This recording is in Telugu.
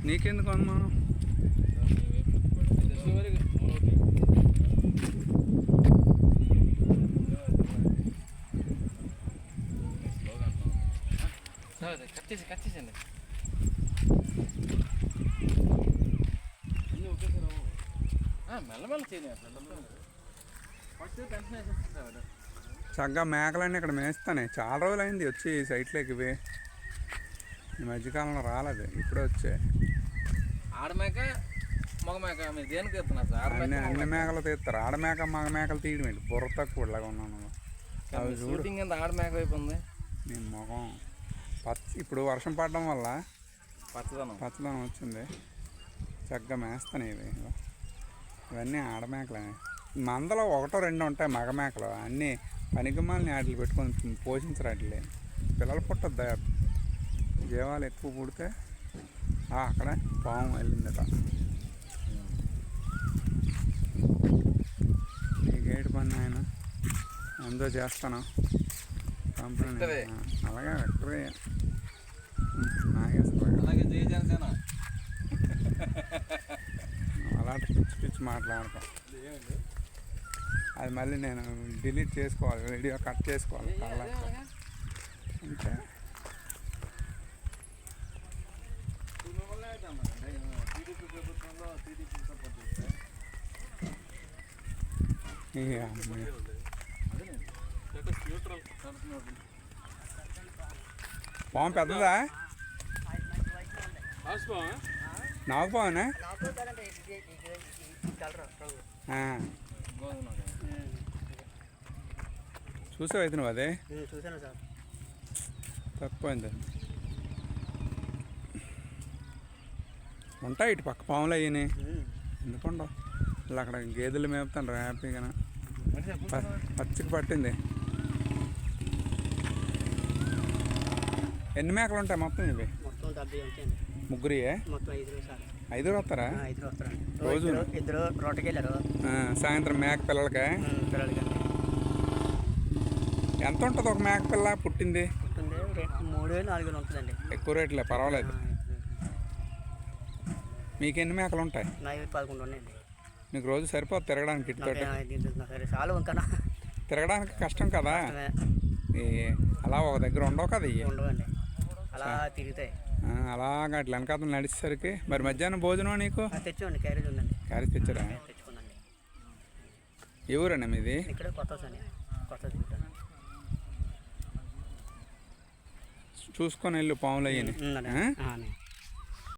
నీకెందుకు అనుమానం? కట్టేసండి మెల్లమెల్ల చేయండి. చక్కగా మేకలన్నీ ఇక్కడ మేస్తానే. చాలా రోజులు అయింది వచ్చి సైట్లోకి ఇవి. ఈ మధ్యకాలంలో రాలేదు, ఇప్పుడే వచ్చాయి. ఆడమేక మగ మేక మీరు దేనికి తీస్తున్నారు సార్? అన్ని మేకలు తీస్తారు. ఆడమేక మగ మేకలు తీయడం ఏంటి? బుర్ర తక్కువ ఇలాగా ఉన్నాను. అవి షూటింగ్ కింద ఆడమేక వైపు ఉంది. నేను మొఖం ఇప్పుడు వర్షం పడడం వల్ల పచ్చదనం వచ్చింది. చక్కగా మేస్తాను ఇవి. ఇవన్నీ ఆడమేకలే. మందలో ఒకటో రెండో ఉంటాయి మగ మేకలు. అన్నీ పనికిమాలని వాటిని పెట్టుకొని పోషించరు. వాటిని పిల్లలు పుట్టద్దా, జీవాలు ఎక్కువ పుడితే అక్కడ పాము వెళ్ళిందట. నీకేటి పని ఆయన ఎంతో చేస్తాను కంపెనీ. అలాగే విక్టరీ అలాంటి పిచ్చి పిచ్చి మాట్లాడతాం. అది మళ్ళీ నేను డిలీట్ చేసుకోవాలి, వీడియో కట్ చేసుకోవాలి. అంటే పాము పెద్దదా? నాకు పావునా? చూసావు అయితే నువ్వు? అదే చూసాను సార్. తక్కువైంది. ఉంటాయి ఇటు పక్క పాములు అయ్యి. ఎందుకుండవు? ఇలా అక్కడ గేదెలు మేపుతాను హ్యాపీగా. పచ్చికి పట్టింది. ఎన్ని మేకలు ఉంటాయి మొత్తం ఇవి? ముగ్గురు? ఐదుగురు వస్తారా రోజు? ఇద్దరు రోడ్డుకి వెళ్ళారు. సాయంత్రం మేక పిల్లలకి ఎంత ఉంటుంది ఒక మేక పిల్ల పుట్టింది? 3,000-4,000 ఉంటుందండి. ఎక్కువ రేట్లే, పర్వాలేదు. మీకు ఎన్ని మేకలు ఉంటాయి? 11 ఉన్నాయండి. నీకు రోజు సరిపోతుంది తిరగడానికి? ఇటుతో చాలు ఇంకా తిరగడానికి కష్టం కదా. అలా ఒక దగ్గర ఉండవు కదా ఇవి. ఉండవండి, అలా తిరుగుతాయి. అలాగా అట్లా వెనకాతలు నడిచేసరికి. మరి మధ్యాహ్నం భోజనం నీకు తెచ్చామండి. క్యారేజ్ ఉందండి. క్యారేజ్ తెచ్చారా? తెచ్చుకున్నాండి. ఏ ఊరండి మీది? ఇక్కడ కొత్త చూసుకొని వెళ్ళు పాములు అయ్యి.